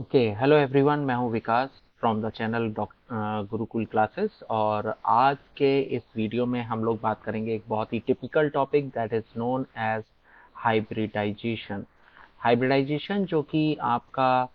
Okay hello everyone, मैं हूं Vikas from the channel Gurukul classes. और आज के इस वीडियो में हम लोग बात करेंगे एक बहुत ही typical topic that is known as hybridization. Hybridization जो कि आपका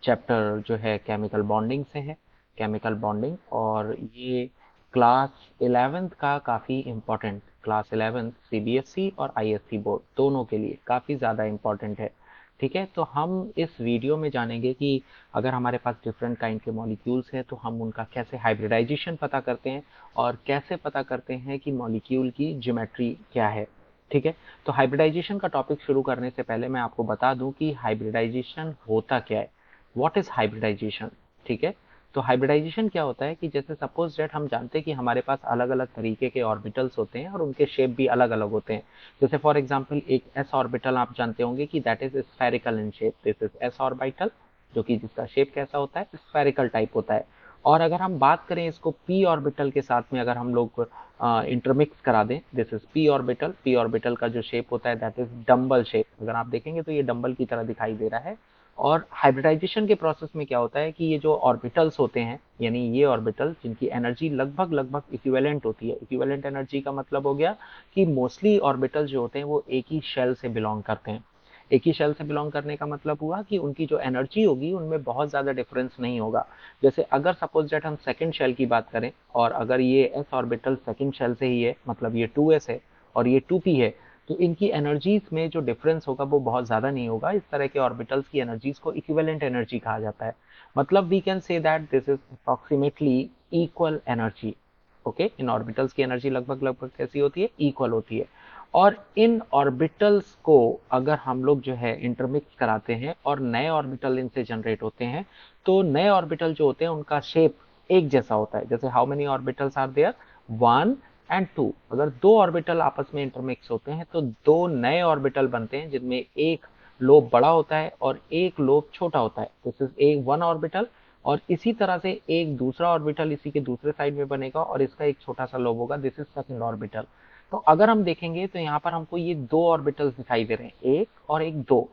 चैप्टर जो है केमिकल बॉन्डिंग से है, केमिकल बॉन्डिंग। और ये क्लास 11th का काफ़ी इम्पोर्टेंट, क्लास 11th सीबीएसई और आईएससी बोर्ड दोनों के लिए काफ़ी ज़्यादा इम्पोर्टेंट है। ठीक है, तो हम इस वीडियो में जानेंगे कि अगर हमारे पास डिफरेंट काइंड के मॉलिक्यूल्स हैं तो हम उनका कैसे हाइब्रिडाइजेशन पता करते हैं और कैसे पता करते हैं कि मॉलिक्यूल की ज्योमेट्री क्या है। ठीक है, तो हाइब्रिडाइजेशन का टॉपिक शुरू करने से पहले मैं आपको बता दूं कि हाइब्रिडाइजेशन होता क्या है, व्हाट इज हाइब्रिडाइजेशन। ठीक है, तो हाइब्रिडाइजेशन क्या होता है कि जैसे सपोज दैट हम जानते हैं कि हमारे पास अलग अलग तरीके के ऑर्बिटल्स होते हैं और उनके शेप भी अलग अलग होते हैं। जैसे फॉर एग्जांपल एक एस ऑर्बिटल आप जानते होंगे कि that is spherical in shape, this is S orbital, जो कि जिसका शेप कैसा होता है, स्फेरिकल टाइप होता है। और अगर हम बात करें इसको पी ऑर्बिटल के साथ में, अगर हम लोग इंटरमिक्स करा दें, this is P orbital, P orbital का जो शेप होता है दैट इज डम्बल शेप। अगर आप देखेंगे तो ये डम्बल की तरह दिखाई दे रहा है। और हाइब्रिडाइजेशन के प्रोसेस में क्या होता है कि ये जो ऑर्बिटल्स होते हैं, यानी ये ऑर्बिटल जिनकी एनर्जी लगभग लगभग इक्विवेलेंट होती है, इक्विवेलेंट एनर्जी का मतलब हो गया कि मोस्टली ऑर्बिटल जो होते हैं वो एक ही शेल से बिलोंग करते हैं। एक ही शेल से बिलोंग करने का मतलब हुआ कि उनकी जो एनर्जी होगी उनमें बहुत ज़्यादा डिफरेंस नहीं होगा। जैसे अगर सपोज दैट हम सेकंड शेल की बात करें और अगर ये एस ऑर्बिटल सेकंड शेल से ही है, मतलब ये 2s है और ये 2p है, तो इनकी एनर्जीज में जो डिफरेंस होगा वो बहुत ज़्यादा नहीं होगा। इस तरह के ऑर्बिटल्स की एनर्जीज को इक्विवेलेंट एनर्जी कहा जाता है। मतलब we can say that this is approximately equal energy. Okay, इन ऑर्बिटल्स की एनर्जी लगभग लगभग कैसी होती है, इक्वल होती है। और इन ऑर्बिटल्स को अगर हम लोग जो है इंटरमिक्स कराते हैं और नए ऑर्बिटल इनसे जनरेट होते हैं, तो नए ऑर्बिटल जो होते हैं उनका शेप एक जैसा होता है। जैसे how many orbitals are there, 1 और 2। अगर दो ऑर्बिटल आपस में इंटरमिक्स होते हैं तो दो नए ऑर्बिटल बनते हैं जिनमें एक लोब बड़ा होता है और एक लोब छोटा होता है। दिस इज एक वन ऑर्बिटल। और इसी तरह से एक दूसरा ऑर्बिटल इसी के दूसरे साइड में बनेगा और इसका एक छोटा सा लोब होगा, दिस इज सेकंड ऑर्बिटल। तो अगर हम देखेंगे तो यहाँ पर हमको ये दो ऑर्बिटल्स दिखाई दे रहे हैं, एक और एक दो।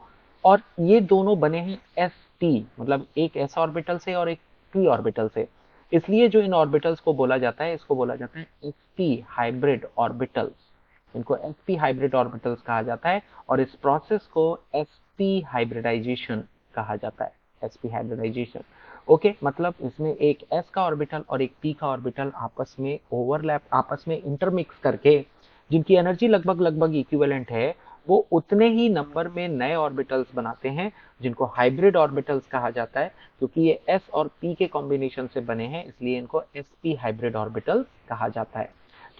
और ये दोनों बने हैं एस टी, मतलब एक एस ऑर्बिटल से और एक पी ऑर्बिटल से। इसलिए जो इन ऑर्बिटल्स को बोला जाता है, इसको बोला जाता है एसपी हाइब्रिड ऑर्बिटल्स। इनको एसपी हाइब्रिड ऑर्बिटल्स कहा जाता है और इस प्रोसेस को एसपी हाइब्रिडाइजेशन कहा जाता है, एसपी हाइब्रिडाइजेशन। ओके, मतलब इसमें एक एस का ऑर्बिटल और एक पी का ऑर्बिटल आपस में ओवरलैप, आपस में इंटरमिक्स करके, जिनकी एनर्जी लगभग लगभग इक्विवेलेंट है, वो उतने ही नंबर में नए ऑर्बिटल्स बनाते हैं जिनको हाइब्रिड ऑर्बिटल्स कहा जाता है। क्योंकि ये एस और पी के कॉम्बिनेशन से बने हैं इसलिए इनको एसपी हाइब्रिड ऑर्बिटल्स कहा जाता है।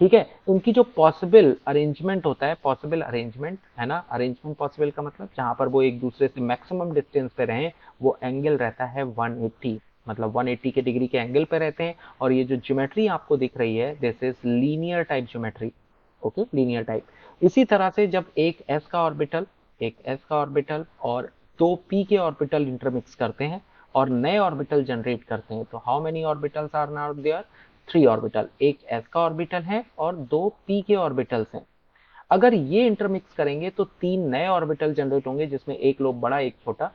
ठीक है, इनकी जो पॉसिबल अरेंजमेंट होता है, पॉसिबल अरेंजमेंट है ना, अरेंजमेंट पॉसिबल का मतलब जहां पर वो एक दूसरे से मैक्सिमम डिस्टेंस पे रहें, वो एंगल रहता है 180, मतलब 180 के डिग्री के एंगल पे रहते हैं। और ये जो ज्योमेट्री आपको दिख रही है this is linear type geometry. Okay, linear type. इसी तरह से जब एक एस का ऑर्बिटल, एक एस का ऑर्बिटल और दो पी के ऑर्बिटल इंटरमिक्स करते हैं और नए ऑर्बिटल जनरेट करते हैं, तो how many orbitals are now there, 3 orbital. एक एस का ऑर्बिटल है और दो पी के ऑर्बिटल्स हैं। अगर ये इंटरमिक्स करेंगे तो तीन नए ऑर्बिटल जनरेट होंगे जिसमें एक लोब बड़ा एक छोटा,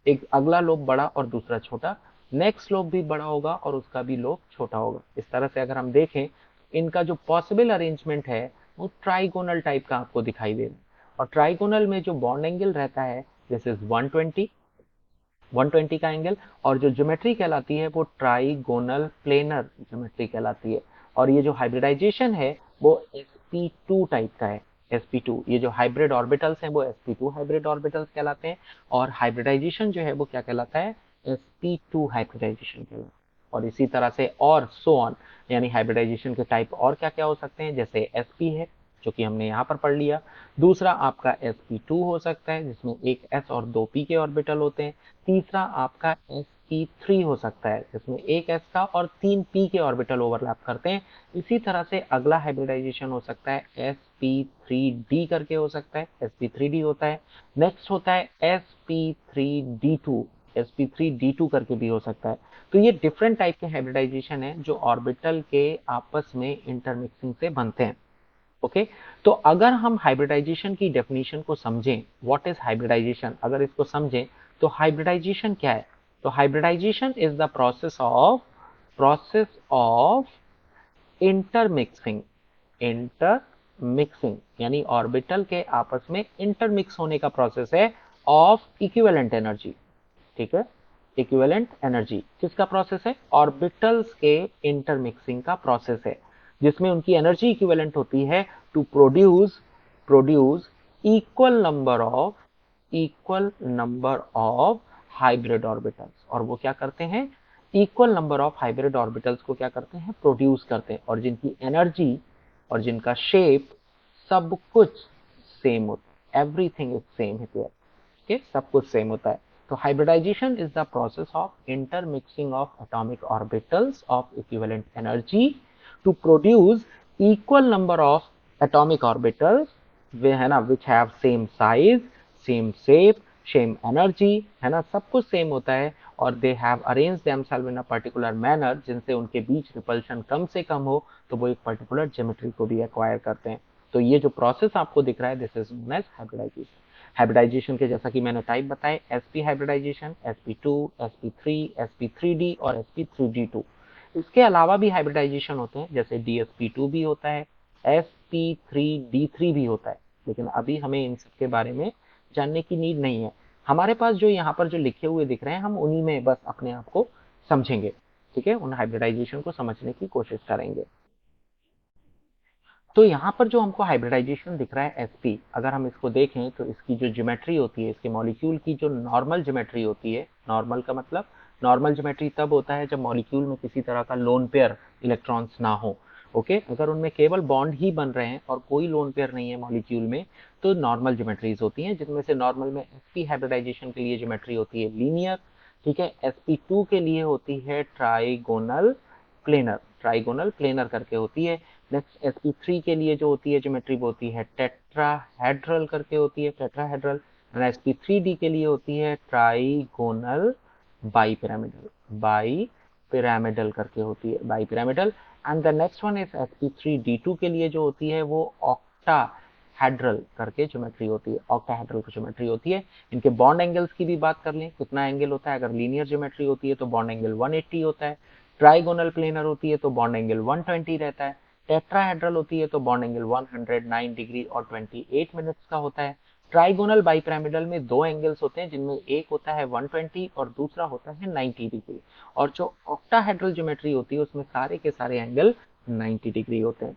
एक अगला लोब बड़ा और दूसरा छोटा, नेक्स्ट लोब भी बड़ा होगा और उसका भी लोब छोटा होगा। इस तरह से अगर हम देखें, इनका जो पॉसिबल अरेंजमेंट है वो ट्राइगोनल टाइप का आपको दिखाई दे रहा है। और ट्राइगोनल में जो बॉन्ड एंगल रहता है दिस इज 120, 120 का एंगल। और जो ज्योमेट्री कहलाती है वो ट्राइगोनल प्लेनर ज्योमेट्री कहलाती है। और ये जो हाइब्रिडाइजेशन है वो sp2 टाइप का है, sp2। ये जो हाइब्रिड ऑर्बिटल्स हैं वो sp2 हाइब्रिड ऑर्बिटल्स कहलाते हैं। और हाइब्रिडाइजेशन जो है वो क्या कहलाता है, sp2 हाइब्रिडाइजेशन कहलाता है। और इसी तरह से और सो ऑन, यानी हाइब्रिडाइजेशन के टाइप और क्या क्या हो सकते हैं, जैसे sp है जो कि हमने यहाँ पर पढ़ लिया। दूसरा आपका sp2 हो सकता है जिसमें एक s और दो p के ऑर्बिटल होते हैं। तीसरा आपका sp3 हो सकता है जिसमें एक s का और तीन p के ऑर्बिटल ओवरलैप करते हैं। इसी तरह से अगला हाइब्रिडाइजेशन हो सकता है sp3d करके हो सकता है, sp3d होता है। नेक्स्ट होता है sp3d2, sp3d2 करके भी हो सकता है। तो ये डिफरेंट टाइप के हाइब्रिडाइजेशन है जो ऑर्बिटल के आपस में इंटरमिक्सिंग से बनते हैं। ओके, तो अगर हम हाइब्रिडाइजेशन की डेफिनेशन को समझें, व्हाट इज हाइब्रिडाइजेशन, अगर इसको समझें तो हाइब्रिडाइजेशन क्या है। तो hybridization is the process of intermixing, intermixing यानी ऑर्बिटल के आपस में इंटरमिक्स होने का प्रोसेस है ऑफ इक्विवेलेंट एनर्जी। ठीक है, इक्विवेलेंट एनर्जी किसका प्रोसेस है? ऑर्बिटल्स के इंटरमिक्सिंग का प्रोसेस है, जिसमें उनकी एनर्जी इक्विवेलेंट होती है to produce equal number of hybrid orbitals. और वो क्या करते हैं? Equal number of hybrid orbitals को क्या करते हैं? प्रोड्यूस करते हैं, और जिनकी एनर्जी और जिनका शेप सब कुछ सेम होता है, everything is same here. Okay, सब कुछ सेम होता है। तो hybridization is the process of intermixing of atomic orbitals of equivalent energy to produce equal number of atomic orbitals, वे है ना, which have same size, same shape, same energy, है ना, सब कुछ सेम होता है, और they have arranged themselves in a particular manner, जिनसे उनके बीच रिपल्शन कम से कम हो, तो वो एक पर्टिकुलर ज्योमेट्री को भी एक्वायर करते हैं। तो ये जो प्रोसेस आपको दिख रहा है, this is known as hybridization. Hybridization के जैसा कि मैंने टाइप बताए, sp hybridisation, sp2, sp3, sp3d और sp3d2। इसके अलावा भी हाइब्रिडाइजेशन होते हैं, जैसे dsp2 भी होता है, sp3d3 भी होता है, लेकिन अभी हमें इन सब के बारे में जानने की नीड नहीं है। हमारे पास जो यहाँ पर जो लिखे हुए दिख रहे हैं, हम उन्हीं में बस अपने आप को समझेंगे। ठीक है, उन हाइब्रिडाइजेशन को समझने की कोशिश करेंगे। तो यहाँ पर जो हमको हाइब्रिडाइजेशन दिख रहा है sp, अगर हम इसको देखें तो इसकी जो ज्योमेट्री होती है, इसके मॉलिक्यूल की जो नॉर्मल ज्योमेट्री होती है, नॉर्मल का मतलब नॉर्मल ज्योमेट्री तब होता है जब मॉलिक्यूल में किसी तरह का लोन पेयर इलेक्ट्रॉन्स ना हो। ओके, अगर उनमें केवल बॉन्ड ही बन रहे हैं और कोई लोन पेयर नहीं है मॉलिक्यूल में, तो नॉर्मल ज्योमेट्रीज होती हैं, जिनमें से नॉर्मल में sp हाइब्रिडाइजेशन के लिए ज्योमेट्री होती है लीनियर। ठीक है, sp2 के लिए होती है ट्राइगोनल प्लेनर करके होती है। नेक्स्ट sp3 के लिए जो होती है ज्योमेट्री वो होती है टेट्राहेड्रल करके होती है, टेट्राहेड्रल। sp3d के लिए होती है ट्राइगोनल बाईपिरामिडल करके होती है, bipyramidal. And the next one is sp3d2 के लिए जो होती है वो ऑक्टाहेड्रल करके ज्योमेट्री होती है, ऑक्टाहेड्रल की ज्योमेट्री होती है। इनके बॉन्ड एंगल्स की भी बात कर लें, कितना एंगल होता है? अगर लीनियर ज्योमेट्री होती है तो बॉन्ड एंगल 180 होता है, ट्राइगोनल प्लेनर होती है तो बॉन्ड एंगल 120 रहता है, टेट्राहेड्रल होती है तो बॉन्ड एंगल 109 डिग्री और 28 मिनट्स का होता है। ट्राइगोनल बाईपिरामिडल में दो एंगल्स होते हैं, जिनमें एक होता है 120 और दूसरा होता है 90 डिग्री। और जो ऑक्टाहेड्रल ज्योमेट्री होती है उसमें सारे के सारे एंगल 90 डिग्री होते हैं।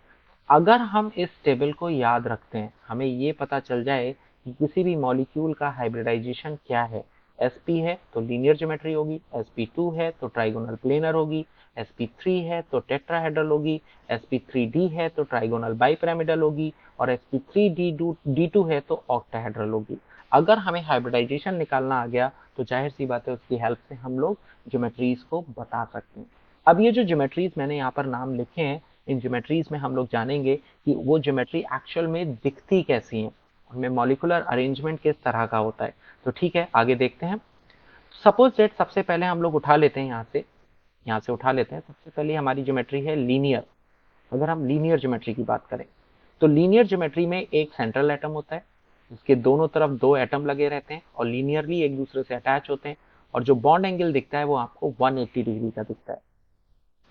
अगर हम इस टेबल को याद रखते हैं, हमें ये पता चल जाए कि किसी भी मॉलिक्यूल का हाइब्रिडाइजेशन क्या है। sp है तो लीनियर ज्योमेट्री होगी, sp2 है तो ट्राइगोनल प्लेनर होगी, sp3 है तो टेट्राहेड्रल होगी, sp3d है तो ट्राइगोनल बाईपिरामिडल होगी, और sp3d2 है तो ऑक्टाहेड्रल होगी। अगर हमें हाइब्रिडाइजेशन निकालना आ गया तो जाहिर सी बात है उसकी हेल्प से हम लोग ज्योमेट्रीज को बता सकते हैं। अब ये जो ज्योमेट्रीज मैंने यहाँ पर नाम लिखे हैं, इन ज्योमेट्रीज में हम लोग जानेंगे कि वो ज्योमेट्री एक्चुअल में दिखती कैसी हैं, उनमें मॉलिक्यूलर अरेंजमेंट किस तरह का होता है। तो ठीक है, आगे देखते हैं। सपोज दैट सबसे पहले हम लोग उठा लेते हैं यहाँ से उठा लेते हैं। सबसे पहले हमारी ज्योमेट्री है लीनियर। अगर हम लीनियर ज्योमेट्री की बात करें तो लीनियर ज्योमेट्री में एक सेंट्रल एटम होता है, जिसके दोनों तरफ दो एटम लगे रहते हैं और लीनियरली एक दूसरे से अटैच होते हैं, और जो बॉन्ड एंगल दिखता है वो आपको 180 डिग्री का दिखता है।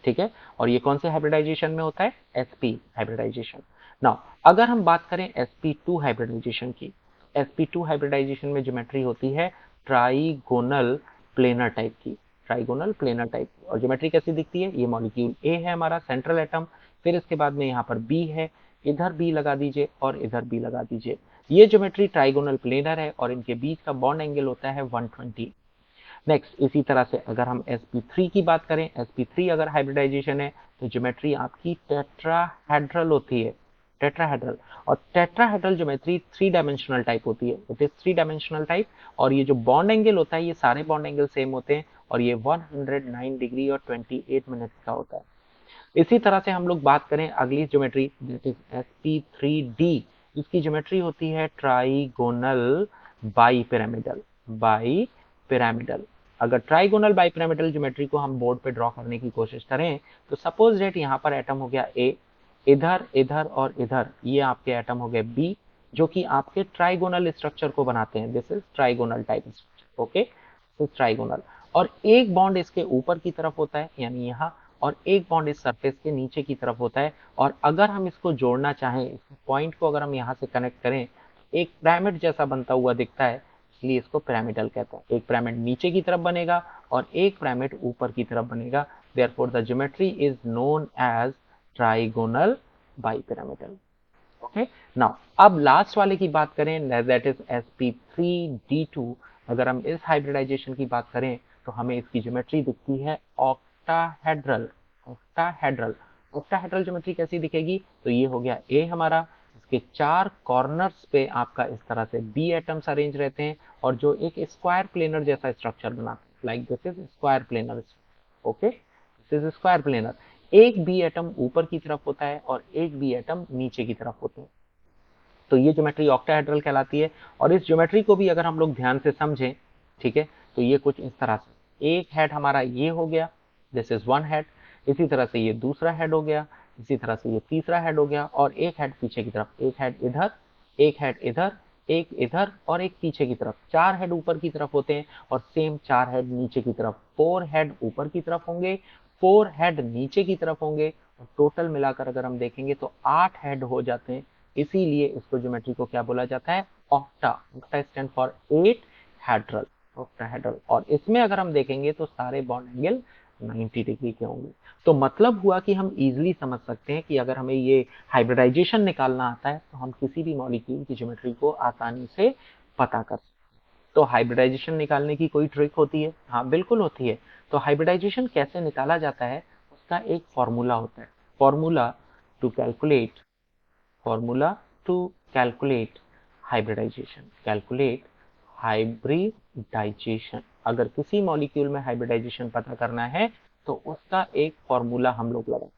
ठीक है, और ये कौन से हाइब्रिडाइजेशन में होता है? sp hybridisation. नाउ अगर हम बात करें sp2 हाइब्रिडाइजेशन की, sp2 हाइब्रिडाइजेशन में ज्योमेट्री होती है ट्राइगोनल प्लेनर टाइप की, ट्राइगोनल प्लेनर टाइप की। और ज्योमेट्री कैसी दिखती है? ये मॉलिक्यूल A है हमारा सेंट्रल एटम, फिर इसके बाद में यहाँ पर B है, इधर B लगा दीजिए और इधर B लगा दीजिए। ये ज्योमेट्री ट्राइगोनल प्लेनर है और इनके बीच का बॉन्ड एंगल होता है 120। नेक्स्ट इसी तरह से अगर हम sp3 की बात करें, sp3 अगर हाइब्रिडाइजेशन है तो ज्योमेट्री आपकी टेट्राहेड्रल होती है, टेट्राहेड्रल। और टेट्राहेड्रल ज्योमेट्री 3 डायमेंशनल टाइप होती है, इट इज 3 डायमेंशनल टाइप। और ये जो बॉन्ड एंगल होता है, ये सारे बॉन्ड एंगल सेम होते हैं, और ये 109 डिग्री और 28 मिनट्स का होता है। इसी तरह से हम लोग बात करें अगली ज्योमेट्री, दैट इज sp3d, जिसकी ज्योमेट्री होती है ट्राइगोनल बाईपिरामिडल। अगर ट्राइगोनल बाईपिरामिडल ज्योमेट्री को हम बोर्ड पे ड्रॉ करने की कोशिश करें तो सपोज डेट यहाँ पर एटम हो गया A, इधर इधर और इधर ये आपके एटम हो गए B, जो कि आपके ट्राइगोनल स्ट्रक्चर को बनाते हैं। This is trigonal type structure. Okay, this trigonal. और एक बॉन्ड इसके ऊपर की तरफ होता है यानी यहाँ, और एक बॉन्ड इस सरफेस के नीचे की तरफ होता है। और अगर हम इसको जोड़ना चाहें, इस पॉइंट को अगर हम यहाँ से कनेक्ट करें, एक पिरामिड जैसा बनता हुआ दिखता है, इसलिए इसको पिरामिडल कहते हैं। एक पिरामिड नीचे की तरफ बनेगा और एक पिरामिड ऊपर की तरफ बनेगा। Therefore the geometry is known as trigonal bipyramidal. Okay, now अब लास्ट वाले की बात करें, दैट इज sp3d2। अगर हम इस हाइब्रिडाइजेशन की बात करें तो हमें इसकी ज्योमेट्री दिखती है ऑक्टाहेड्रल। ऑक्टाहेड्रल ऑक्टाहेड्रल ज्योमेट्री कैसी दिखेगी? तो ये हो गया ए हमारा, इसके चार कॉर्नर्स पे आपका इस तरह से बी एटम्स अरेंज रहते हैं और जो एक स्क्वायर प्लेनर जैसा स्ट्रक्चर बनाते हैं। Like this is square planar. Okay, this is square planar. एक बी एटम ऊपर की तरफ होता है और एक बी एटम नीचे की तरफ होते हैं। तो ये ज्योमेट्री ऑक्टाहेड्रल कहलाती है। और इस ज्योमेट्री को भी अगर हम लोग ध्यान से समझें, ठीक है, तो ये कुछ इस तरह से, एक हेड हमारा ये हो गया, दिस इज वन हेड। इसी तरह से ये दूसरा हेड हो गया, इसी तरह से ये तीसरा हेड हो गया, और एक हेड पीछे की तरफ, एक हेड इधर, एक हेड इधर, एक इधर और एक पीछे की तरफ। चार हेड ऊपर की तरफ होते हैं और सेम चार हेड नीचे की तरफ। फोर हेड ऊपर की तरफ होंगे, फोर हेड नीचे की तरफ होंगे, और टोटल मिलाकर अगर हम देखेंगे तो 8 हेड हो जाते हैं। इसीलिए इसको ज्योमेट्री को क्या बोला जाता है? Octa. Octa stand for 8 hedral, octahedral. और इसमें अगर हम देखेंगे तो सारे बॉन्ड एंगल 90 डिग्री के होंगे। तो मतलब हुआ कि हम इजीली समझ सकते हैं कि अगर हमें ये हाइब्रिडाइजेशन निकालना आता है तो हम किसी भी मॉलिक्यूल की ज्योमेट्री को आसानी से पता कर सकते हैं। तो हाइब्रिडाइजेशन निकालने की कोई ट्रिक होती है? हाँ, बिल्कुल होती है। तो हाइब्रिडाइजेशन कैसे निकाला जाता है, उसका एक फॉर्मूला होता है। Formula to calculate formula to calculate hybridization। अगर किसी मॉलिक्यूल में हाइब्रिडाइजेशन पता करना है तो उसका एक फॉर्मूला हम लोग लगाएं।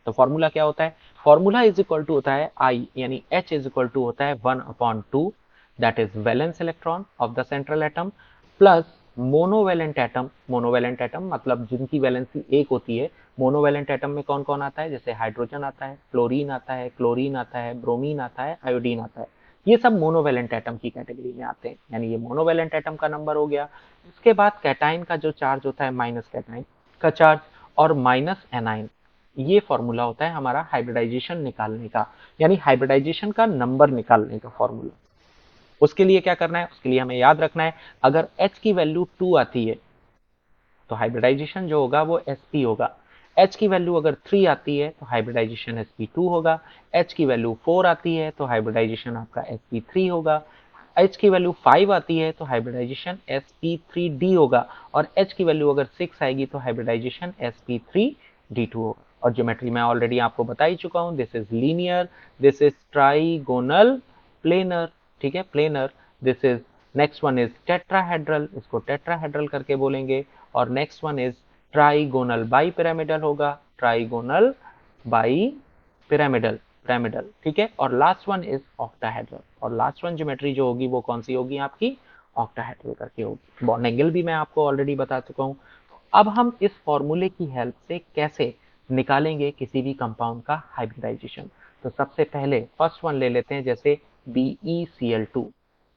तो फॉर्मूला क्या होता है? फॉर्मूला इज इक्वल टू होता है आई, यानी एच इज इक्वल टू होता है 1/2, that is valence electron of the central atom, plus monovalent atom. Monovalent atom मतलब जिनकी वैलेंसी एक होती है। मोनोवेलेंट एटम में कौन कौन आता है? जैसे हाइड्रोजन आता है, फ्लोरीन आता है, क्लोरीन आता है, ब्रोमीन आता है, आयोडीन आता है। ये सब मोनोवेलेंट एटम की कैटेगरी में आते हैं, यानी ये मोनोवेलेंट एटम का नंबर हो गया। उसके बाद कैटाइन का जो चार्ज होता है, माइनस कैटाइन का चार्ज, और माइनस एनाइन। ये फॉर्मूला होता है हमारा हाइब्रिडाइजेशन निकालने का, यानी हाइब्रिडाइजेशन का नंबर निकालने का फॉर्मूला। उसके लिए क्या करना है? उसके लिए हमें याद रखना है, अगर H की वैल्यू 2 आती है तो हाइब्रिडाइजेशन जो होगा वो sp होगा। H की वैल्यू अगर 3 आती है तो हाइब्रिडाइजेशन sp2 होगा। H की वैल्यू 4 आती है तो हाइब्रिडाइजेशन आपका sp3 होगा। H की वैल्यू 5 आती है तो हाइब्रिडाइजेशन sp3d होगा। और H की वैल्यू अगर 6 आएगी तो हाइब्रिडाइजेशन sp3d2 होगा। और ज्योमेट्री मैं ऑलरेडी आपको बता ही चुका हूं, this is linear, this is trigonal, planar, ठीक है, planar. This is, next one is tetrahedral, इसको टेट्राहेड्रल करके बोलेंगे। और next one is trigonal bi pyramidal होगा, ट्राइगोनल बाई पिरामिडल, पिरामिडल, ठीक है। और लास्ट वन इज ऑक्टाहेड्रल। और लास्ट वन ज्योमेट्री जो होगी वो कौन सी होगी आपकी? ऑक्टाहेड्रल करके होगी। बॉन्ड एंगल भी मैं आपको ऑलरेडी बता चुका हूं। अब हम इस फॉर्मूले की हेल्प से कैसे निकालेंगे किसी भी कंपाउंड का हाइब्रिडाइजेशन? तो सबसे पहले फर्स्ट वन ले लेते हैं, जैसे BeCl2,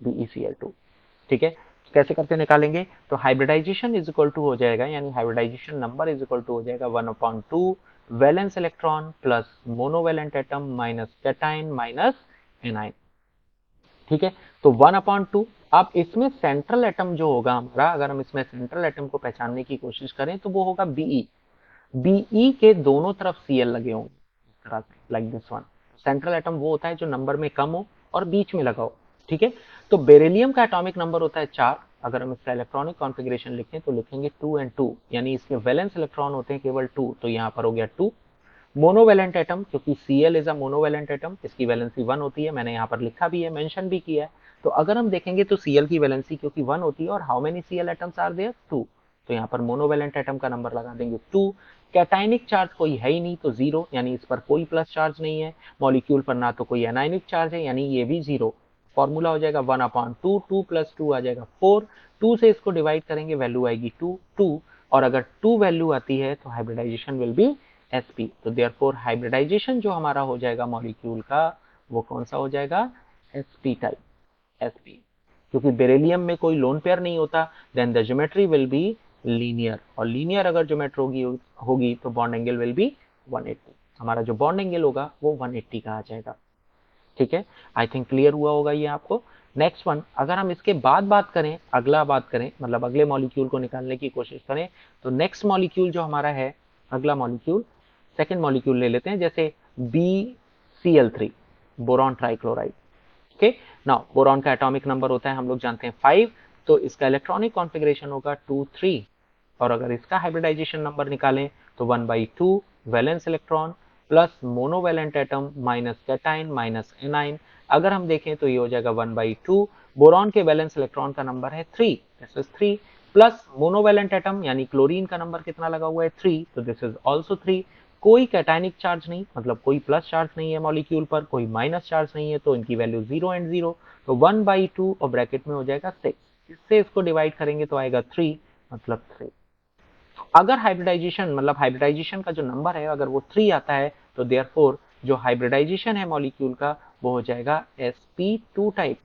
BeCl2, ठीक है। कैसे करके निकालेंगे? तो हाइब्रिडाइजेशन इज इक्वल टू हो जाएगा, यानी hybridization number is equal to हो जाएगा 1/2 valence electron plus monovalent atom minus cation minus anion, ठीक है। तो 1/2। अब इसमें सेंट्रल एटम जो होगा हमारा, अगर हम इसमें सेंट्रल एटम को पहचानने की कोशिश करें तो वो होगा Be। Be के दोनों तरफ Cl लगे होंगे इस तरह से, like this one. Central atom वो होता है जो नंबर में कम हो और बीच में लगा हो, ठीक है। तो बेरिलियम का एटॉमिक नंबर होता है 4। अगर हम इसका इलेक्ट्रॉनिक कॉन्फ़िगरेशन लिखें तो लिखेंगे 2 and 2, यानी इसके वैलेंस इलेक्ट्रॉन होते हैं केवल 2, तो यहाँ पर हो गया 2। मोनोवेलेंट एटम, क्योंकि Cl is a monovalent atom, इसकी वैलेंसी 1 होती है, मैंने यहाँ पर लिखा भी है, मेंशन भी किया है। तो अगर हम देखेंगे तो Cl की वैलेंसी क्योंकि 1 होती है, और how many Cl atoms are there? 2। तो यहाँ पर मोनोवेलेंट एटम का नंबर लगा देंगे 2। कैटाइनिक चार्ज कोई है ही नहीं तो 0, यानी इस पर कोई प्लस चार्ज नहीं है। मॉलिक्यूल पर ना तो कोई एनाइनिक चार्ज है, यानी ये भी 0। फॉर्मूला हो जाएगा 1/2, 2 + 2 आ जाएगा 4। 2 से इसको डिवाइड करेंगे, वैल्यू आएगी 2, 2। और अगर 2 वैल्यू आती है तो हाइब्रिडाइजेशन विल बी sp। तो देयरफॉर हाइब्रिडाइजेशन जो हमारा हो जाएगा मॉलिक्यूल का, वो कौन सा हो जाएगा? sp type, sp। क्योंकि बेरिलियम में कोई लोन पेयर नहीं होता, then the geometry will be linear, और लीनियर अगर ज्योमेट्री होगी तो बॉन्ड एंगल विल बी 180। हमारा जो बॉन्ड एंगल होगा वो 180 का आ जाएगा। ठीक है, आई थिंक क्लियर हुआ होगा ये आपको। नेक्स्ट वन, अगर हम इसके बाद बात करें, अगला बात करें, मतलब अगले मॉलिक्यूल को निकालने की कोशिश करें, तो नेक्स्ट मॉलिक्यूल जो हमारा है, अगला मॉलिक्यूल, सेकेंड मॉलिक्यूल ले लेते हैं, जैसे BCl3, boron trichloride. Okay, now boron का एटॉमिक नंबर होता है, हम लोग जानते हैं 5, तो इसका इलेक्ट्रॉनिक कॉन्फ़िगरेशन होगा 2 3, और अगर इसका हाइब्रिडाइजेशन नंबर निकालें तो 1/2 valence electron plus monovalent atom minus cation minus A9. अगर हम देखें तो ये हो जाएगा 1/2, बोरॉन के वैलेंस इलेक्ट्रॉन का नंबर है 3, this is 3, plus monovalent atom यानी क्लोरीन का नंबर कितना लगा हुआ है 3, तो दिस इज ऑल्सो 3। कोई कैटाइनिक चार्ज नहीं, मतलब कोई प्लस चार्ज नहीं है मॉलिक्यूल पर, कोई माइनस चार्ज नहीं है, तो इनकी वैल्यू 0 एंड 0, तो 1/2 और ब्रैकेट में हो जाएगा 6। इससे इसको डिवाइड करेंगे तो आएगा 3, मतलब 3। अगर हाइब्रिडाइजेशन, मतलब हाइब्रिडाइजेशन का जो नंबर है अगर वो 3 आता है, तो देयरफॉर जो हाइब्रिडाइजेशन है मॉलिक्यूल का वो हो जाएगा sp2 टाइप,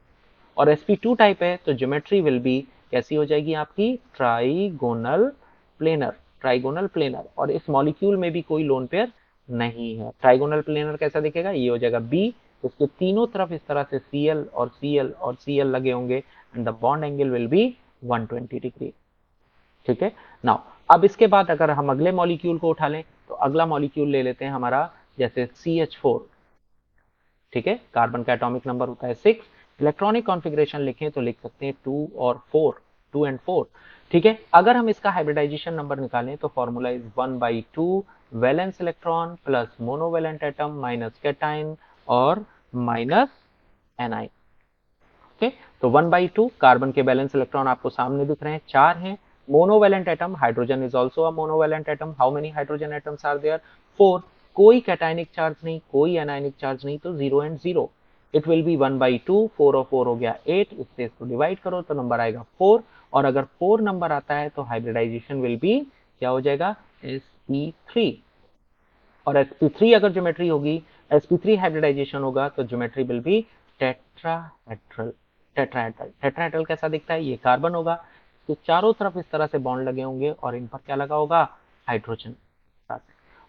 और sp2 टाइप है तो ज्योमेट्री विल बी कैसी हो जाएगी आपकी, ट्राइगोनल प्लेनर, ट्राइगोनल प्लेनर। और इस मॉलिक्यूल में भी कोई लोन पेयर नहीं है। ट्राइगोनल प्लेनर कैसा दिखेगा, ये हो जाएगा B, इसके तीनों तरफ इस तरह से Cl और Cl और Cl लगे होंगे, and the bond angle will be 120 degree. ठीक है, नाउ अब इसके बाद अगर हम अगले मॉलिक्यूल को उठा लें, तो अगला मॉलिक्यूल ले लेते हैं हमारा, जैसे CH4। ठीक है, कार्बन का एटॉमिक नंबर होता है 6, इलेक्ट्रॉनिक कॉन्फ़िगरेशन लिखें तो लिख सकते हैं 2 और 4, 2 एंड 4। ठीक है, अगर हम इसका हाइब्रिडाइजेशन नंबर निकालें तो formula is 1/2 valence electron plus monovalent atom minus cation और माइनस एनाइन। ओके, तो 1/2, कार्बन के बैलेंस इलेक्ट्रॉन आपको सामने दिख रहे हैं, 4 हैं। Monovalent atom, hydrogen is also a monovalent atom, how many hydrogen atoms are there, 4। कोई कैटाइनिक चार्ज नहीं, कोई एनाइनिक चार्ज नहीं, तो 0 एंड 0, इट विल बी 1/2, 4 और 4 हो गया 8, इससे इसको डिवाइड करो तो नंबर आएगा 4, और अगर 4 नंबर आता है तो हाइब्रिडाइजेशन विल बी क्या हो जाएगा, sp3। और sp3 अगर ज्योमेट्री होगी, sp3 हाइब्रिडाइजेशन होगा तो geometry will B tetrahedral. Tetrahedral, tetrahedral कैसा दिखता है, ये कार्बन होगा, तो चारों तरफ इस तरह से बॉन्ड लगे होंगे और इन पर क्या लगा होगा, हाइड्रोजन,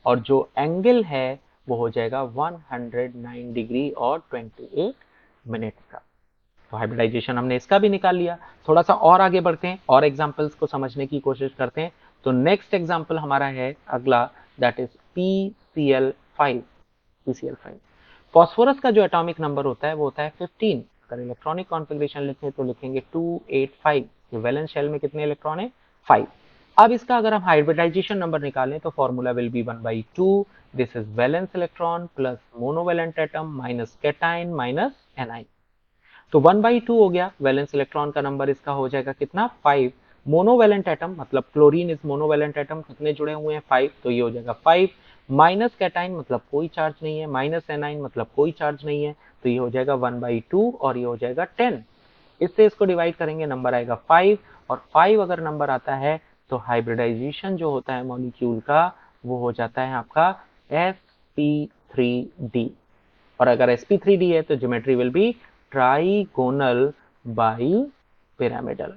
और जो एंगल है वो हो जाएगा 109 डिग्री और 28 मिनट का। तो हाइब्रिडाइजेशन हमने इसका भी निकाल लिया। थोड़ा सा और आगे बढ़ते हैं और एग्जांपल्स को समझने की कोशिश करते हैं। तो नेक्स्ट एग्जांपल हमारा है अगला, that is PCl5। PCl5, phosphorus का जो एटॉमिक नंबर होता है वो होता है 15। अगर इलेक्ट्रॉनिक कॉन्फ़िगरेशन लिखें तो लिखेंगे 285। ये वैलेंस शेल में कितने इलेक्ट्रॉन है, 5। अब इसका अगर हम हाइब्रिडाइजेशन नंबर निकालें तो formula will be 1/2, this is valence electron plus monovalent atom minus cation minus A9. तो 1/2 हो गया, वैलेंस इलेक्ट्रॉन का नंबर इसका हो जाएगा कितना, 5। मोनोवैलेंट एटम, मतलब क्लोरीन इज मोनोवैलेंट एटम, कितने जुड़े हुए हैं, 5, तो ये हो जाएगा 5, माइनस कैटाइन मतलब कोई चार्ज नहीं है, माइनस एनाइन मतलब कोई चार्ज नहीं है, तो ये हो जाएगा 1/2 और ये हो जाएगा 10। इससे इसको डिवाइड करेंगे, नंबर आएगा 5, और 5 अगर नंबर आता है तो हाइब्रिडाइजेशन जो होता है मॉलिक्यूल का वो हो जाता है आपका sp3d, और अगर sp3d है तो geometry will B trigonal bi pyramidal,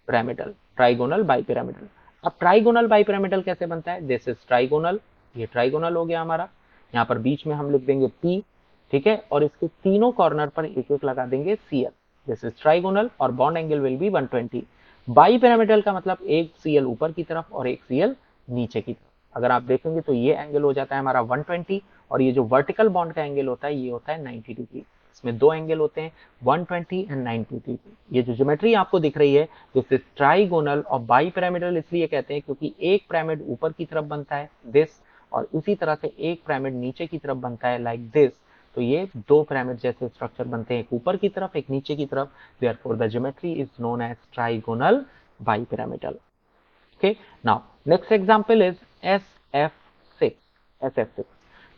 pyramidal, trigonal bi pyramidal. अब ट्राइगोनल बाई पिरामिडल कैसे बनता है, दिस इज ट्राइगोनल, ये ट्राइगोनल हो गया हमारा, यहाँ पर बीच में हम लिख देंगे P, ठीक है, और इसके तीनों कॉर्नर पर एक एक लगा देंगे Cl, दिस इज ट्राइगोनल, और bond angle will be 120। Bi pyramidal का मतलब एक Cl ऊपर की तरफ और एक Cl नीचे की तरफ। अगर आप देखेंगे तो ये एंगल हो जाता है हमारा 120, और ये जो वर्टिकल बॉन्ड का एंगल होता है ये होता है 90 डिग्री। इसमें दो एंगल होते हैं 120 एंड 90 डिग्री। ये जो ज्योमेट्री आपको दिख रही है दिस इज ट्राइगोनल, और बाई पिरामिडल इसलिए कहते हैं क्योंकि एक पिरामिड ऊपर की तरफ बनता है दिस, और इसी तरह से एक पिरामिड नीचे की तरफ बनता है लाइक दिस। तो ये दो पिरामिड जैसे स्ट्रक्चर बनते हैं, एक ऊपर की तरफ एक नीचे की तरफ, therefore the geometry is known as trigonal bipyramidal. Okay, now next example is SF6, SF6,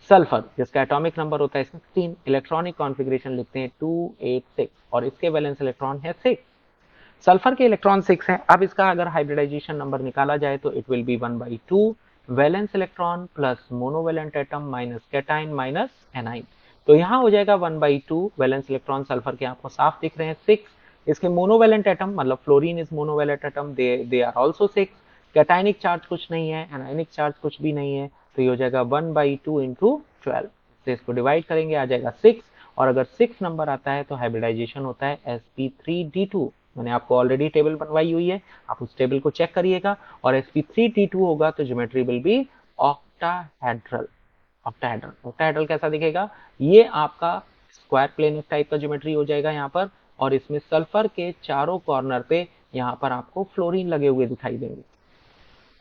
sulphur जिसका एटॉमिक नंबर होता है 16, इलेक्ट्रॉनिक कॉन्फ़िगरेशन लिखते हैं 286, और इसके वैलेंस इलेक्ट्रॉन है 6। सल्फर के इलेक्ट्रॉन 6 हैं। अब इसका अगर हाइब्रिडाइजेशन नंबर निकाला जाए तो it will be 1/2 valence electron plus monovalent atom minus cation minus A9. तो यहाँ हो जाएगा 1/2 वैलेंस इलेक्ट्रॉन सल्फर के आपको साफ दिख रहे हैं 6। इसके मोनोवैलेंट एटम मतलब fluorine is monovalent atom, they are also 6, cationic charge कुछ नहीं है, एनाइनिक चार्ज कुछ भी नहीं है, तो ये हो जाएगा 1/2 इंटू 12 से इसको डिवाइड करेंगे आ जाएगा 6, और अगर 6 नंबर आता है तो हाइब्रिडाइजेशन होता है sp3d2। मैंने आपको ऑलरेडी टेबल बनवाई हुई है, आप उस टेबल को चेक करिएगा, और sp3d2 होगा तो geometry will be octahedral. Octahedral, octahedral कैसा दिखेगा, ये आपका स्क्वायर प्लेन टाइप का ज्योमेट्री हो जाएगा यहाँ पर, और इसमें सल्फर के चारों कॉर्नर पे यहाँ पर आपको फ्लोरीन लगे हुए दिखाई देंगे,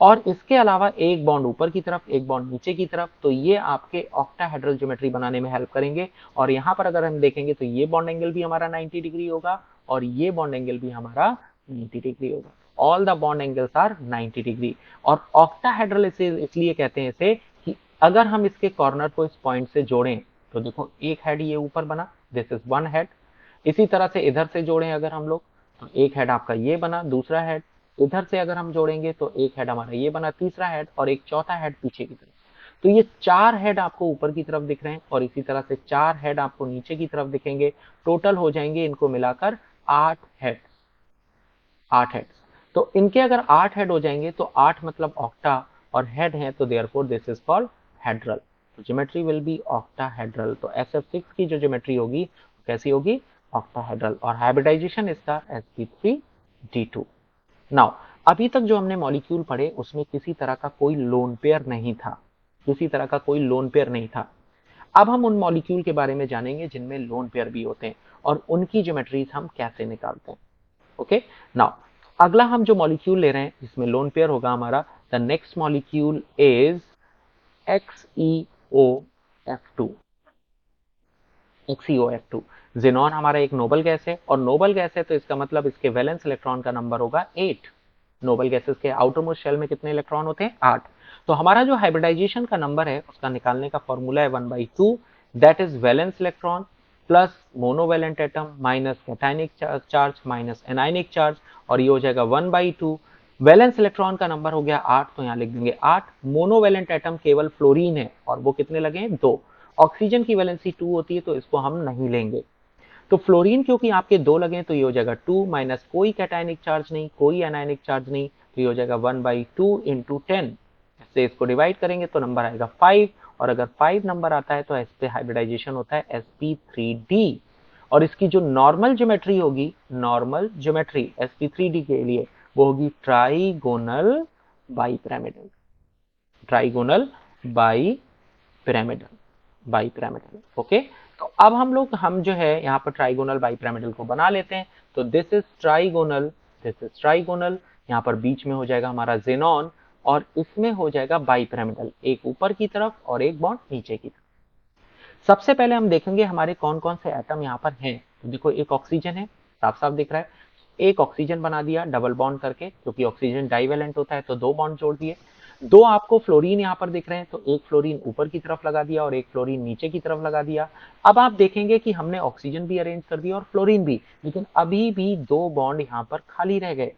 और इसके अलावा एक बॉन्ड ऊपर की तरफ एक बॉन्ड नीचे की तरफ, तो ये आपके ऑक्टाहेड्रल ज्योमेट्री बनाने में हेल्प करेंगे। और यहाँ पर अगर हम देखेंगे तो ये बॉन्ड एंगल भी हमारा 90 डिग्री होगा, और ये बॉन्ड एंगल भी हमारा 90 डिग्री होगा। All the bond angles are 90 degree. और ऑक्टाहेड्रल इसे इसलिए कहते हैं इसे कि अगर हम इसके कॉर्नर को इस पॉइंट से जोड़ें तो देखो एक हेड ये ऊपर बना, दिस इज वन हेड। इसी तरह से इधर से जोड़ें अगर हम लोग तो एक हेड आपका ये बना, दूसरा हेड इधर से अगर हम जोड़ेंगे तो एक हेड हमारा ये बना, तीसरा हेड, और एक चौथा हेड पीछे की तरफ। तो ये 4 हेड आपको ऊपर की तरफ दिख रहे हैं, और इसी तरह से 4 हेड आपको नीचे की तरफ दिखेंगे। टोटल हो जाएंगे इनको मिलाकर 8 हेड, 8 हेड। तो इनके अगर 8 हेड हो जाएंगे तो 8 मतलब ऑक्टा, और हेड है तो therefore this is called hedral. Geometry will be octahedral. तो SF6 की जो ज्योमेट्री होगी कैसी होगी, ऑक्टाहेड्रल, और हाइब्रिडाइजेशन इसका sp3d2। नाउ अभी तक जो हमने मॉलिक्यूल पढ़े उसमें किसी तरह का कोई लोन पेयर नहीं था, किसी तरह का कोई लोन पेयर नहीं था। अब हम उन मॉलिक्यूल के बारे में जानेंगे जिनमें लोन पेयर भी होते हैं, और उनकी ज्योमेट्रीज हम कैसे निकालते हैं। ओके, नाउ अगला हम जो मॉलिक्यूल ले रहे हैं जिसमें लोन पेयर होगा हमारा, the next molecule is XeOF2। XeOF2 xenon हमारा एक नोबल गैस है, और नोबल गैस है तो इसका मतलब इसके वैलेंस इलेक्ट्रॉन का नंबर होगा 8। नोबल गैसेस के आउटर मोस्ट शेल में कितने इलेक्ट्रॉन होते हैं, 8। तो हमारा जो हाइब्रिडाइजेशन का नंबर है उसका निकालने का फॉर्मूला है 1/2, that is valence electron plus monovalent atom minus cationic charge minus anionic charge, और ये हो जाएगा 1/2। वैलेंस इलेक्ट्रॉन का नंबर हो गया 8, तो यहाँ लिख देंगे 8। मोनोवैलेंट एटम केवल फ्लोरीन है, और वो कितने लगे हैं, 2। ऑक्सीजन की वैलेंसी 2 होती है तो इसको हम नहीं लेंगे। तो फ्लोरीन क्योंकि आपके 2 लगे तो ये हो जाएगा 2 माइनस कोई कैटाइनिक चार्ज नहीं, कोई एनाइनिक चार्ज नहीं, तो ये हो जाएगा 1/2 इंटू 10। इससे इसको डिवाइड करेंगे तो नंबर आएगा 5, और अगर 5 नंबर आता है तो इस पे हाइब्रिडाइजेशन होता है sp3d। और इसकी जो नॉर्मल ज्योमेट्री होगी, नॉर्मल ज्योमेट्री sp3d के लिए वो होगी trigonal bipyramidal, trigonal bipyramidal, bipyramidal. Okay, तो अब हम जो है यहाँ पर ट्राइगोनल बाइपिरामिडल को बना लेते हैं। तो this is trigonal, this is trigonal, यहाँ पर बीच में हो जाएगा हमारा जेनॉन, और इसमें हो जाएगा बाइपिरामिडल, एक ऊपर की तरफ और एक बॉन्ड नीचे की तरफ। सबसे पहले हम देखेंगे हमारे कौन कौन से एटम यहाँ पर हैं। तो देखो एक ऑक्सीजन है, साफ साफ दिख रहा है, एक ऑक्सीजन बना दिया डबल बॉन्ड करके, क्योंकि ऑक्सीजन डाइवेलेंट होता है तो 2 बॉन्ड जोड़ दिए। 2 आपको फ्लोरीन यहाँ पर दिख रहे हैं, तो एक फ्लोरीन ऊपर की तरफ लगा दिया और एक फ्लोरीन नीचे की तरफ लगा दिया। अब आप देखेंगे कि हमने ऑक्सीजन भी अरेंज कर दिया और फ्लोरीन भी, लेकिन अभी भी 2 बॉन्ड यहाँ पर खाली रह गए।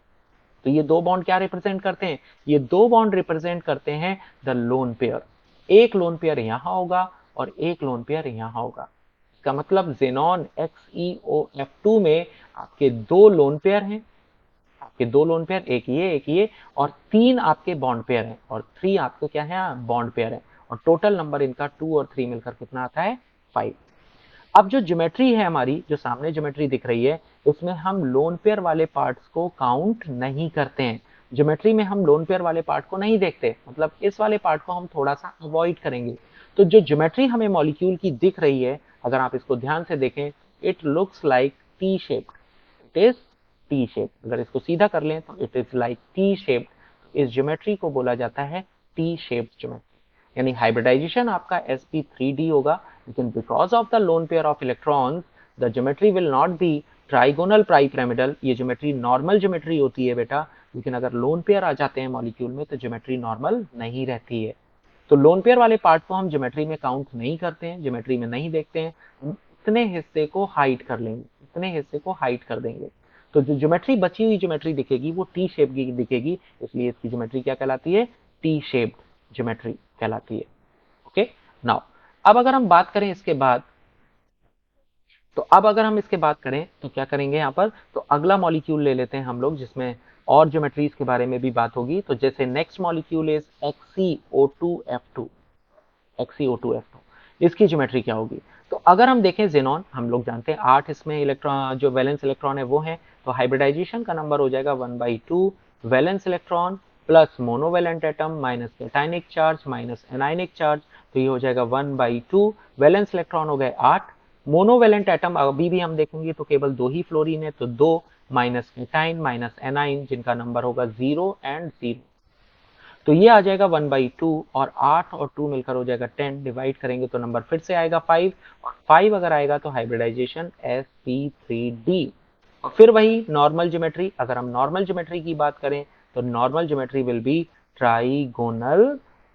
तो ये 2 बॉन्ड क्या रिप्रेजेंट करते हैं, ये 2 बॉन्ड रिप्रेजेंट करते हैं द लोन पेयर। एक लोन पेयर यहाँ होगा और एक लोन पेयर यहाँ होगा। इसका मतलब जेनॉन XeOF2 में आपके 2 लोन पेयर हैं, आपके 2 लोन पेयर, एक ये, और 3 आपके बॉन्ड पेयर हैं, और 3 आपके क्या है, बॉन्ड पेयर है। और टोटल नंबर इनका 2 और 3 मिलकर कितना आता है, 5। अब जो ज्योमेट्री है हमारी, जो सामने ज्योमेट्री दिख रही है, इसमें हम लोन पेयर वाले पार्ट्स को काउंट नहीं करते हैं। ज्योमेट्री में हम लोन पेयर वाले पार्ट को नहीं देखते, मतलब इस वाले पार्ट को हम थोड़ा सा अवॉइड करेंगे। तो जो ज्योमेट्री हमें मॉलिक्यूल की दिख रही है, अगर आप इसको ध्यान से देखें, it looks like T shaped, it is T shape. अगर इसको सीधा कर लें तो it is like T shaped. इस ज्योमेट्री को बोला जाता है टी शेप्ड ज्योमेट्री। यानी हाइब्रिडाइजेशन आपका sp3d होगा, लेकिन because of the lone pair of electrons the geometry will not be trigonal bipyramidal. ये ज्योमेट्री नॉर्मल ज्योमेट्री होती है बेटा, लेकिन अगर लोन पेयर आ जाते हैं मॉलिक्यूल में तो ज्योमेट्री नॉर्मल नहीं रहती है। तो लोन पेयर वाले पार्ट को हम ज्योमेट्री में काउंट नहीं करते हैं, ज्योमेट्री में नहीं देखते हैं, इतने हिस्से को हाइड कर लेंगे, इतने हिस्से को हाइड कर देंगे। तो जो ज्योमेट्री बची हुई ज्योमेट्री दिखेगी वो टी शेप की दिखेगी, इसलिए इसकी ज्योमेट्री क्या कहलाती है, टी शेप्ड ज्योमेट्री कहलाती है। ओके, नाउ अब अगर हम बात करें इसके बाद, तो अब अगर हम इसके बात करें तो क्या करेंगे यहाँ पर, तो अगला मॉलिक्यूल ले लेते हैं हम लोग जिसमें और ज्योमेट्रीज के बारे में भी बात होगी। तो जैसे next molecule is XeO2F2, XeO2F2, इसकी ज्योमेट्री क्या होगी? तो अगर हम देखें जेनॉन, हम लोग जानते हैं 8 इसमें इलेक्ट्रॉन, जो वैलेंस इलेक्ट्रॉन है वो है, तो हाइब्रिडाइजेशन का नंबर हो जाएगा 1/2 valence electron plus monovalent atom minus cationic charge minus anionic charge, तो ये हो जाएगा 1/2 वैलेंस इलेक्ट्रॉन हो गए 8, मोनोवैलेंट एटम अभी भी हम देखेंगे तो केवल 2 ही फ्लोरीन है, तो 2 माइनस कैटाइन माइनस एनाइन, जिनका नंबर होगा 0 एंड 0, तो ये आ जाएगा 1/2 और 8 और 2 मिलकर हो जाएगा 10, डिवाइड करेंगे तो नंबर फिर से आएगा 5, और 5 अगर आएगा तो हाइब्रिडाइजेशन sp3d। और फिर वही नॉर्मल ज्योमेट्री, अगर हम नॉर्मल ज्योमेट्री की बात करें तो normal geometry will B trigonal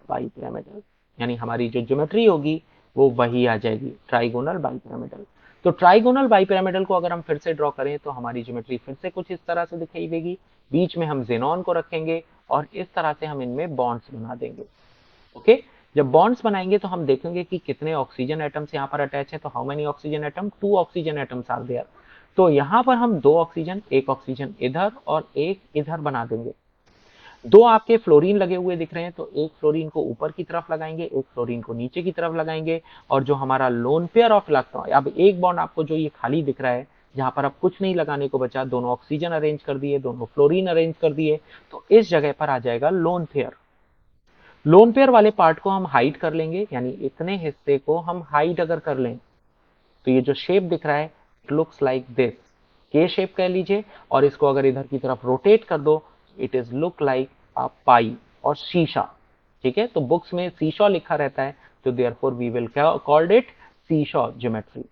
bipyramidal, यानी हमारी जो ज्योमेट्री होगी वो वही आ जाएगी, ट्राइगोनल बाइपिरामिडल। तो ट्राइगोनल बाइपिरामिडल को अगर हम फिर से ड्रॉ करें तो हमारी ज्योमेट्री फिर से कुछ इस तरह से दिखाई देगी, बीच में हम जेनॉन को रखेंगे और इस तरह से हम इनमें बॉन्ड्स बना देंगे। ओके, जब बॉन्ड्स बनाएंगे तो हम देखेंगे कि कितने ऑक्सीजन एटम्स यहाँ पर अटैच है, तो how many oxygen atom, 2 oxygen atoms are there. तो यहाँ पर हम 2 ऑक्सीजन, एक ऑक्सीजन इधर और एक इधर बना देंगे। 2 आपके फ्लोरीन लगे हुए दिख रहे हैं, तो एक फ्लोरीन को ऊपर की तरफ लगाएंगे, एक फ्लोरीन को नीचे की तरफ लगाएंगे, और जो हमारा लोन पेयर ऑफ इलेक्ट्रॉन, अब एक बॉन्ड आपको जो ये खाली दिख रहा है जहां पर अब कुछ नहीं लगाने को बचा, दोनों ऑक्सीजन अरेंज कर दिए, दोनों फ्लोरीन अरेंज कर दिए, तो इस जगह पर आ जाएगा लोन पेयर। लोन पेयर वाले पार्ट को हम हाइड कर लेंगे, यानी इतने हिस्से को हम हाइड अगर कर लें तो ये जो शेप दिख रहा है इट लुक्स लाइक दिस, के शेप कह लीजिए, और इसको अगर इधर की तरफ रोटेट कर दो it is look like a पाई और शीशा। ठीक है, तो बुक्स में सीशॉ लिखा रहता है, तो therefore we will called it seesaw geometry.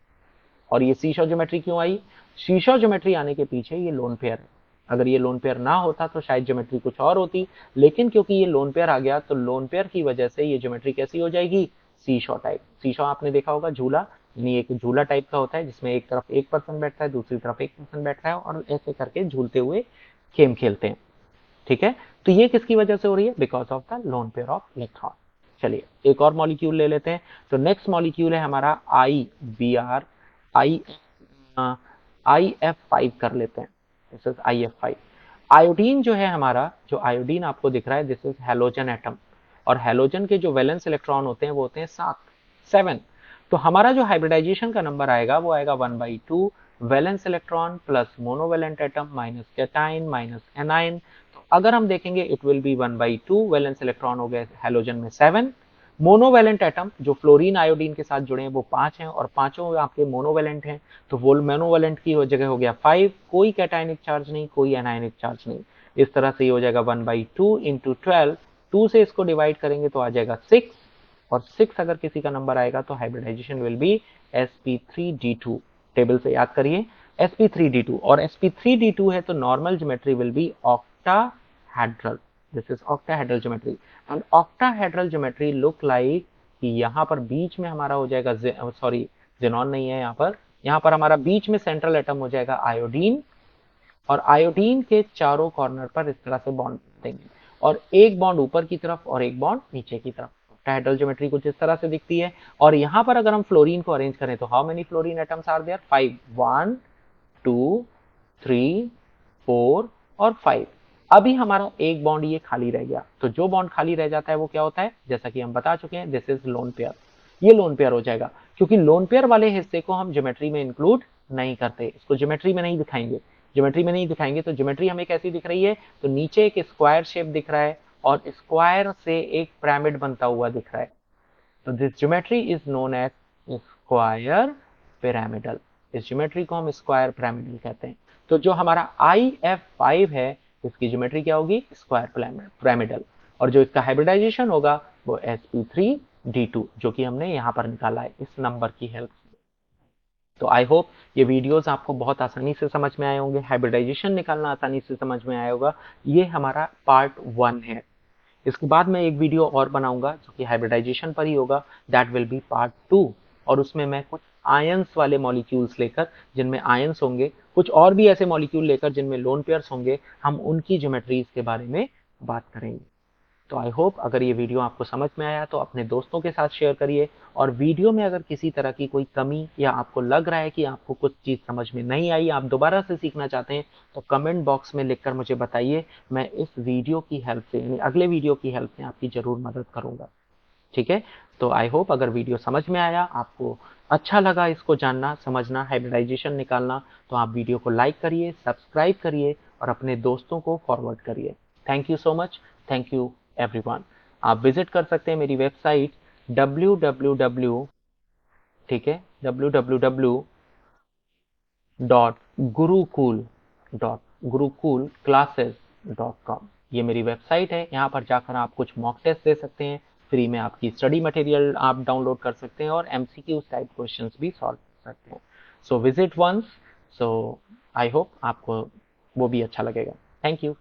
और ये सीशॉ ज्योमेट्री क्यों आई? सीशॉ ज्योमेट्री आने के पीछे ये लोन पेयर है, अगर ये लोन पेयर ना होता तो शायद ज्योमेट्री कुछ और होती, लेकिन क्योंकि ये लोन पेयर आ गया तो लोन पेयर की वजह से ये ज्योमेट्री कैसी हो जाएगी, सीशॉ टाइप। सीशॉ आपने देखा होगा, झूला, यानी एक झूला टाइप का होता है जिसमें एक तरफ एक पर्सन बैठता है, दूसरी तरफ एक पर्सन बैठता है, और ऐसे करके झूलते हुए गेम खेलते हैं। ठीक है, तो ये किसकी वजह से हो रही है? Because of the lone pair of electron. चलिए एक और मॉलिक्यूल ले लेते हैं, तो नेक्स्ट मॉलिक्यूल है हमारा IBr, IF5 कर लेते हैं, दिस इज IF5। आयोडीन जो है हमारा, जो आयोडीन आपको दिख रहा है, दिस इज हेलोजन एटम, और हेलोजन के जो वैलेंस इलेक्ट्रॉन होते हैं वो होते हैं 7। तो हमारा जो हाइब्रिडाइजेशन का नंबर आएगा वो आएगा 1/2 valence electron plus monovalent atom minus cation minus A9. तो अगर हम देखेंगे it will be 1/2 valence electron हो गए हेलोजन में 7, मोनोवैलेंट एटम जो फ्लोरीन आयोडीन के साथ जुड़े हैं वो 5 हैं, और पांचों आपके मोनोवैलेंट हैं, तो वो मोनोवैलेंट की जगह हो गया 5, कोई कैटाइनिक चार्ज नहीं, कोई एनाइनिक चार्ज नहीं, इस तरह से ये हो जाएगा 1/2 इंटू 12, 2 से इसको डिवाइड करेंगे तो आ जाएगा 6, और 6 अगर किसी का नंबर आएगा तो hybridisation will be sp3d2। Table से याद करिए sp3d2, और sp3d2 है तो normal geometry will be octahedral, this is octahedral geometry, and octahedral geometry look like कि यहाँ पर बीच में हमारा हो जाएगा, सॉरी जेनॉन नहीं है यहाँ पर हमारा बीच में सेंट्रल एटम हो जाएगा आयोडीन, और आयोडीन के चारों कॉर्नर पर इस तरह से बॉन्ड देंगे, और एक बॉन्ड ऊपर की तरफ और एक बॉन्ड नीचे की तरफ। ऑक्टाहेड्रल ज्योमेट्री कुछ इस तरह से दिखती है। और यहाँ पर अगर हम फ्लोरीन को अरेंज करें तो how many fluorine atoms are there? 5, 1 2 3 4 और 5। अभी हमारा एक बॉन्ड ये खाली रह गया, तो जो बॉन्ड खाली रह जाता है वो क्या होता है? जैसा कि हम बता चुके हैं, दिस इज लोन पेयर, ये लोन पेयर हो जाएगा, क्योंकि लोन पेयर वाले हिस्से को हम ज्योमेट्री में इंक्लूड नहीं करते, इसको ज्योमेट्री में नहीं दिखाएंगे, ज्योमेट्री में नहीं दिखाएंगे तो ज्योमेट्री हमें कैसी दिख रही है? तो नीचे एक स्क्वायर शेप दिख रहा है और स्क्वायर से एक पिरामिड बनता हुआ दिख रहा है, तो this geometry is known as square pyramidal, इस ज्योमेट्री को हम स्क्वायर पिरामिडल कहते हैं। तो जो हमारा IF5 है इसकी ज्योमेट्री क्या होगी? स्क्वायर पिरामिडल, और जो इसका हाइब्रिडाइजेशन होगा वो sp3d2, जो कि हमने यहाँ पर निकाला है इस नंबर की हेल्प से। तो आई होप ये वीडियोस आपको बहुत आसानी से समझ में आए होंगे, हाइब्रिडाइजेशन निकालना आसानी से समझ में आया होगा। ये हमारा पार्ट 1 है। इसके बाद मैं एक वीडियो और बनाऊंगा जो कि हाइब्रिडाइजेशन पर ही होगा, दैट विल बी पार्ट 2, और उसमें मैं कुछ आयंस वाले मॉलिक्यूल्स लेकर, जिनमें आयंस होंगे, कुछ और भी ऐसे मॉलिक्यूल लेकर जिनमें लोन पेयर्स होंगे, हम उनकी ज्योमेट्रीज के बारे में बात करेंगे। तो आई होप अगर ये वीडियो आपको समझ में आया तो अपने दोस्तों के साथ शेयर करिए, और वीडियो में अगर किसी तरह की कोई कमी या आपको लग रहा है कि आपको कुछ चीज़ समझ में नहीं आई, आप दोबारा से सीखना चाहते हैं, तो कमेंट बॉक्स में लिखकर मुझे बताइए। मैं इस वीडियो की हेल्प से, यानी अगले वीडियो की हेल्प से आपकी ज़रूर मदद करूँगा। ठीक है, तो आई होप अगर वीडियो समझ में आया, आपको अच्छा लगा इसको जानना, समझना, हाइब्रिडाइजेशन निकालना, तो आप वीडियो को लाइक करिए, सब्सक्राइब करिए और अपने दोस्तों को फॉरवर्ड करिए। Thank you so much, thank you everyone. आप विजिट कर सकते हैं मेरी वेबसाइट www, ठीक है, www.gurukulclasses.com, ये मेरी वेबसाइट है। यहाँ पर जाकर आप कुछ मॉक टेस्ट दे सकते हैं, फ्री में आपकी स्टडी मटेरियल आप डाउनलोड कर सकते हैं और MCQ टाइप क्वेश्चंस भी सॉल्व कर सकते हैं। So visit once. So I hope आपको वो भी अच्छा लगेगा। Thank you.